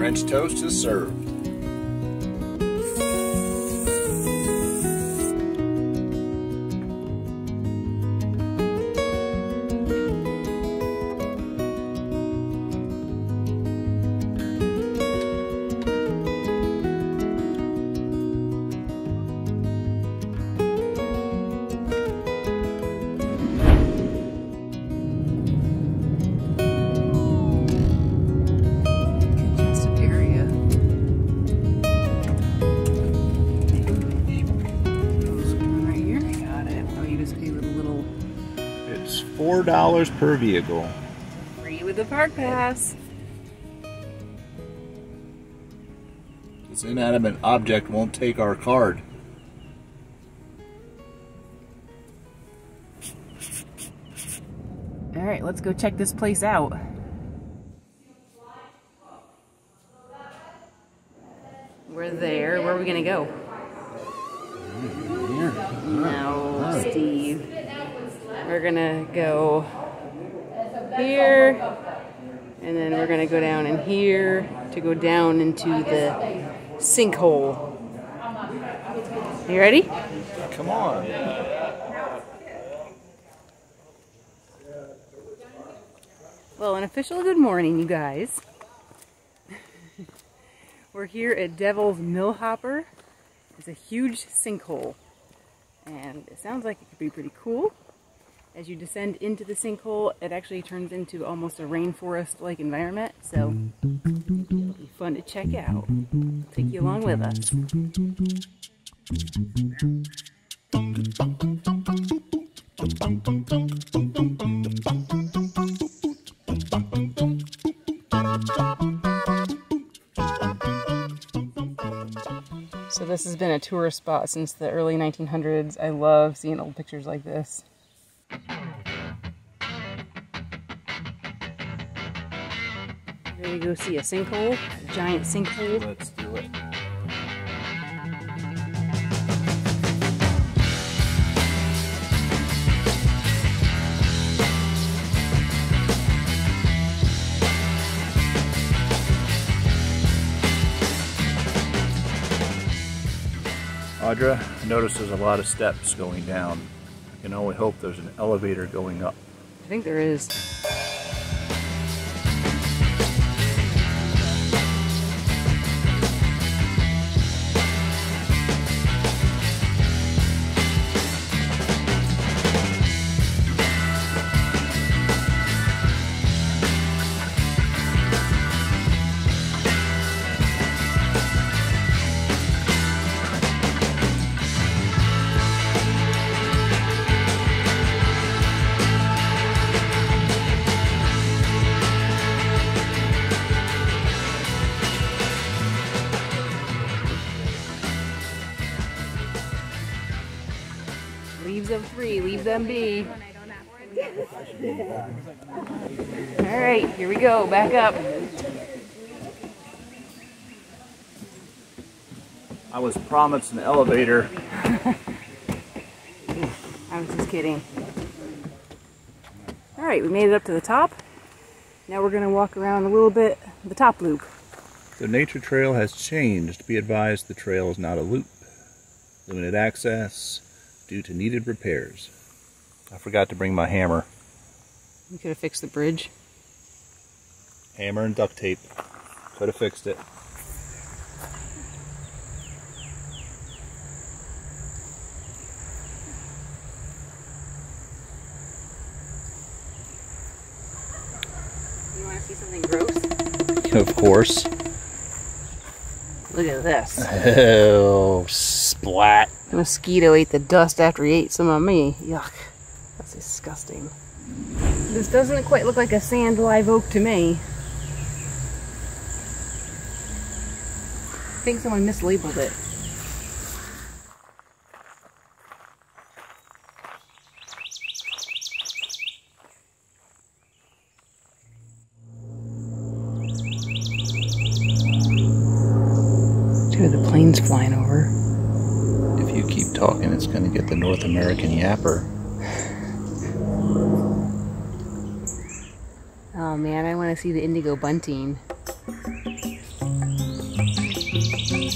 French toast is served. $4 per vehicle. Free with the park pass. This inanimate object won't take our card. All right, let's go check this place out. We're there. Where are we gonna go? No, Steve. We're gonna go here, and then we're gonna go down in here to go down into the sinkhole. You ready? Come on. Well, an official good morning, you guys. We're here at Devil's Millhopper. It's a huge sinkhole, and it sounds like it could be pretty cool. As you descend into the sinkhole, it actually turns into almost a rainforest-like environment, so it'll be fun to check out. Take you along with us. So this has been a tourist spot since the early 1900s. I love seeing old pictures like this. Ready to go see a sinkhole? A giant sinkhole? Let's do it. Audra, I noticed there's a lot of steps going down. I can only hope there's an elevator going up. I think there is. Leaves of 3, leave them be. Alright, here we go, back up. I was promised an elevator. I was just kidding. Alright, we made it up to the top. Now we're going to walk around a little bit the top loop. The nature trail has changed. Be advised the trail is not a loop. Limited access due to needed repairs. I forgot to bring my hammer. You could have fixed the bridge. Hammer and duct tape. Could have fixed it. You want to see something gross? Of course. Look at this. Oh, splat. A mosquito ate the dust after he ate some of me. Yuck. That's disgusting. This doesn't quite look like a sand live oak to me. I think someone mislabeled it. Look at the planes flying over. If you keep talking, it's going to get the North American yapper. Oh man, I want to see the indigo bunting. We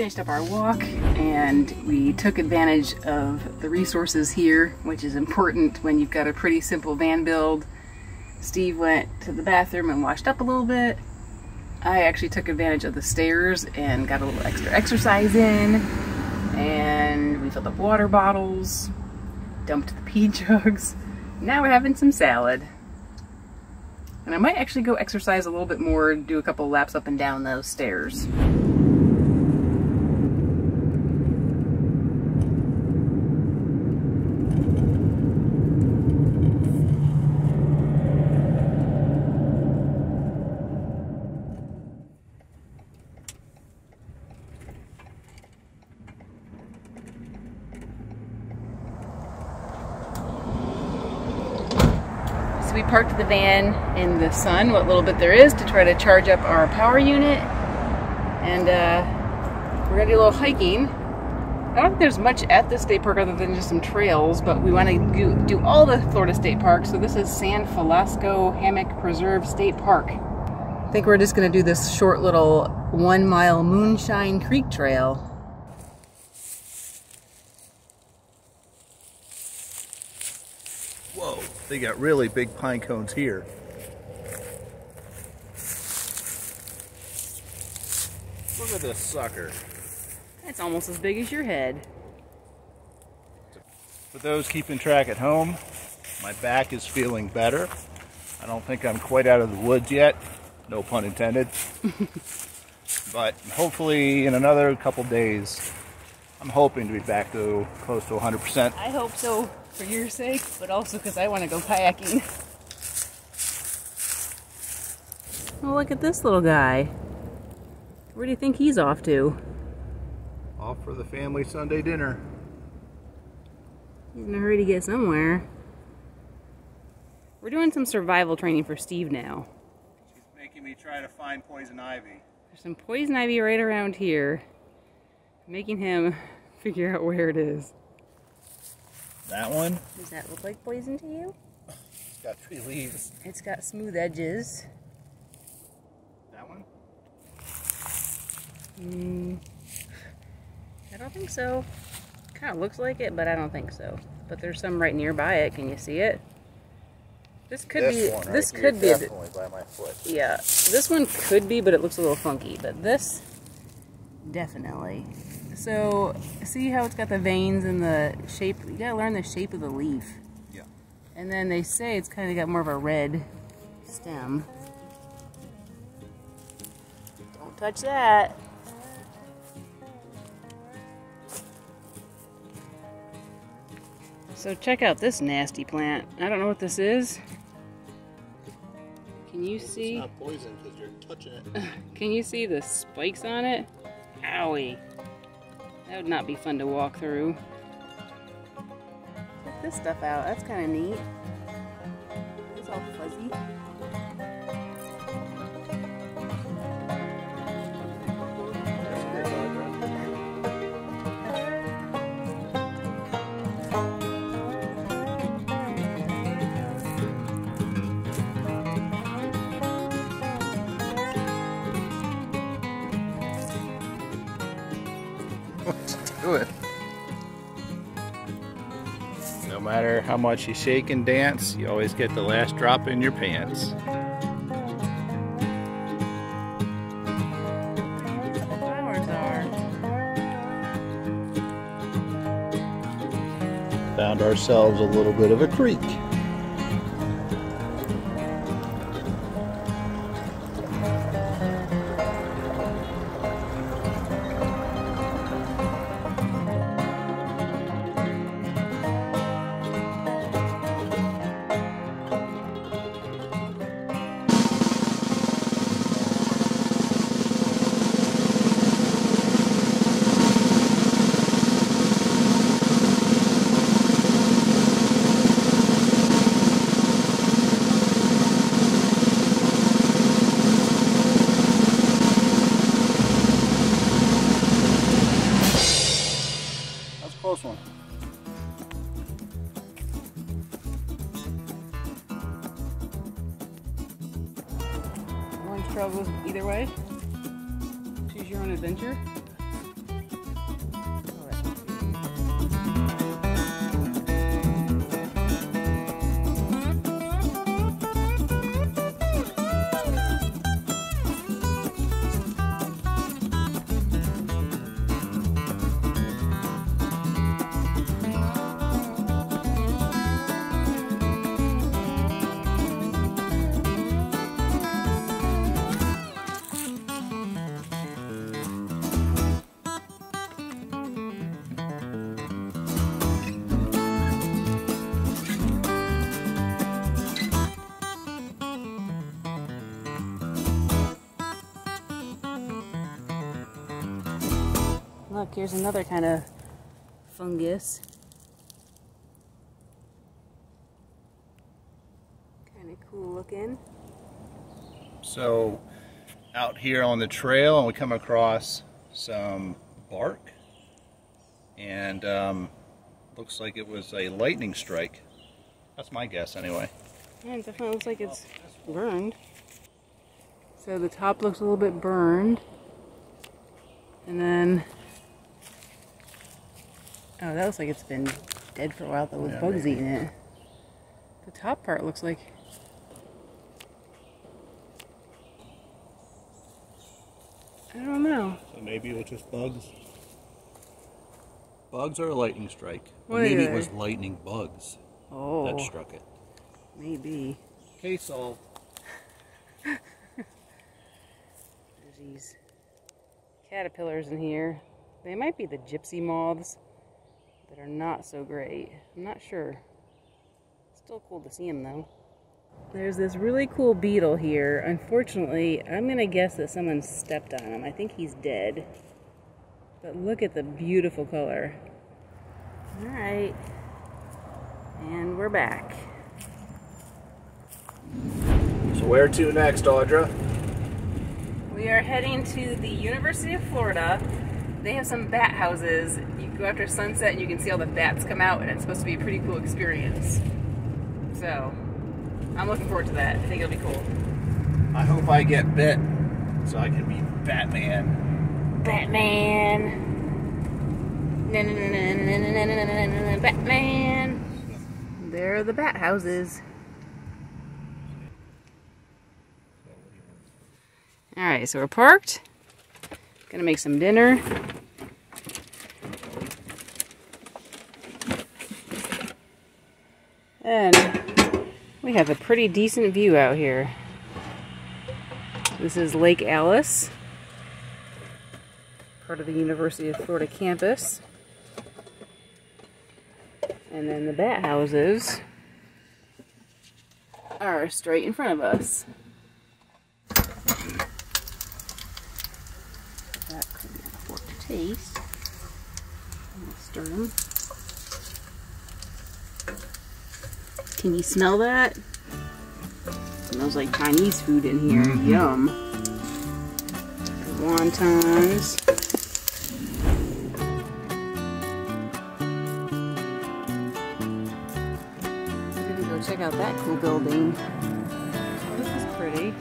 finished up our walk and we took advantage of the resources here, which is important when you've got a pretty simple van build. Steve went to the bathroom and washed up a little bit. I actually took advantage of the stairs and got a little extra exercise in, and we filled up water bottles, dumped the pee jugs. Now we're having some salad. And I might actually go exercise a little bit more, do a couple laps up and down those stairs. So we parked the van in the sun, what little bit there is, to try to charge up our power unit. And we're gonna do a little hiking. I don't think there's much at this state park other than just some trails, but we want to do all the Florida state parks. So this is San Felasco Hammock Preserve State Park. I think we're just gonna do this short little 1 mile Moonshine Creek Trail. Whoa, they got really big pine cones here. Look at this sucker. It's almost as big as your head. For those keeping track at home, my back is feeling better. I don't think I'm quite out of the woods yet, no pun intended. But hopefully in another couple days, I'm hoping to be back to close to 100%. I hope so, for your sake, but also because I want to go kayaking. Oh, look at this little guy. Where do you think he's off to? Off for the family Sunday dinner. He's in a hurry to get somewhere. We're doing some survival training for Steve now. She's making me try to find poison ivy. There's some poison ivy right around here, making him figure out where it is. That one? Does that look like poison to you? It's got 3 leaves. It's got smooth edges. That one? I don't think so. Kind of looks like it, but I don't think so. But there's some right nearby it. Can you see it? This could be. One right this here, could be. definitely by my foot. Yeah, this one could be, but it looks a little funky. But this, definitely. So, see how it's got the veins and the shape? You gotta learn the shape of the leaf. Yeah. And then they say it's kind of got more of a red stem. Don't touch that. So check out this nasty plant. I don't know what this is. Can you see? It's not poison because you're touching it. Can you see the spikes on it? Owie. That would not be fun to walk through. Check this stuff out. That's kind of neat. It's all fuzzy. Do it. No matter how much you shake and dance, you always get the last drop in your pants. Found ourselves a little bit of a creek. Close one. Orange trail goes either way. Choose your own adventure. Look, here's another kind of fungus. Kind of cool looking. So out here on the trail, and we come across some bark, and looks like it was a lightning strike. That's my guess anyway. Yeah, it definitely looks like it's burned. So the top looks a little bit burned. And then, oh, that looks like it's been dead for a while though, with bugs eating it. The top part looks like, I don't know. So maybe it was just bugs. Bugs or a lightning strike. What Maybe either. it was lightning bugs that struck it. Maybe. Case solved. There's these caterpillars in here. They might be the gypsy moths that are not so great. I'm not sure. Still cool to see them though. There's this really cool beetle here. Unfortunately, I'm gonna guess that someone stepped on him. I think he's dead. But look at the beautiful color. Alright. And we're back. So where to next, Audra? We are heading to the University of Florida. They have some bat houses. You go after sunset and you can see all the bats come out, and it's supposed to be a pretty cool experience. So, I'm looking forward to that. I think it'll be cool. I hope I get bit so I can be Batman. Batman! Batman! There are the bat houses. Alright, so we're parked. Gonna make some dinner. And we have a pretty decent view out here. This is Lake Alice, part of the University of Florida campus. And then the bat houses are straight in front of us. That could be a fork to taste. Stir them. Can you smell that? It smells like Chinese food in here. Yum. Wontons. We're gonna go check out that cool building. Oh, this is pretty.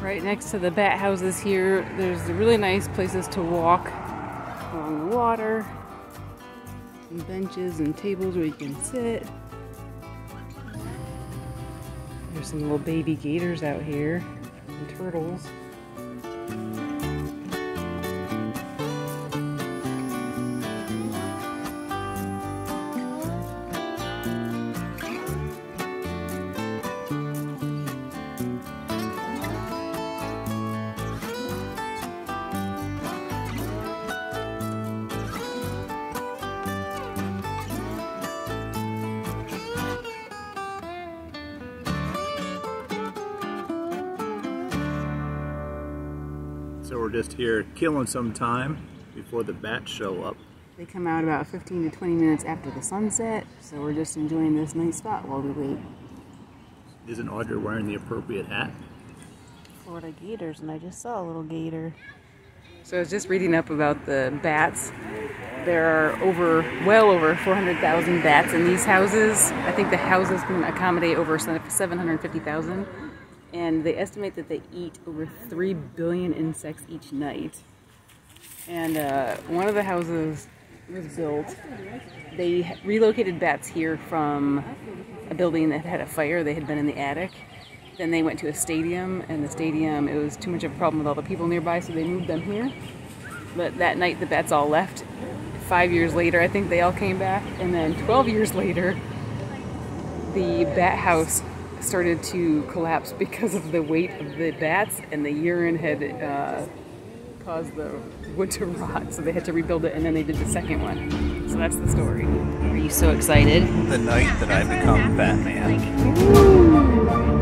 Right next to the bat houses here, there's really nice places to walk along the water. And benches and tables where you can sit. There's some little baby gators out here and turtles. So we're just here killing some time before the bats show up. They come out about 15 to 20 minutes after the sunset, so we're just enjoying this nice spot while we wait. Isn't Audrey wearing the appropriate hat? Florida gators, and I just saw a little gator. So I was just reading up about the bats. There are well over 400,000 bats in these houses. I think the houses can accommodate over 750,000. And they estimate that they eat over 3 billion insects each night. And one of the houses was built. They relocated bats here from a building that had a fire. They had been in the attic. Then they went to a stadium, and the stadium, it was too much of a problem with all the people nearby, so they moved them here. But that night the bats all left. 5 years later, I think they all came back. And then 12 years later, the bat house started to collapse because of the weight of the bats, and the urine had caused the wood to rot, so they had to rebuild it, and then they did the second one. So that's the story. Are you so excited? The night that I become Batman. Ooh.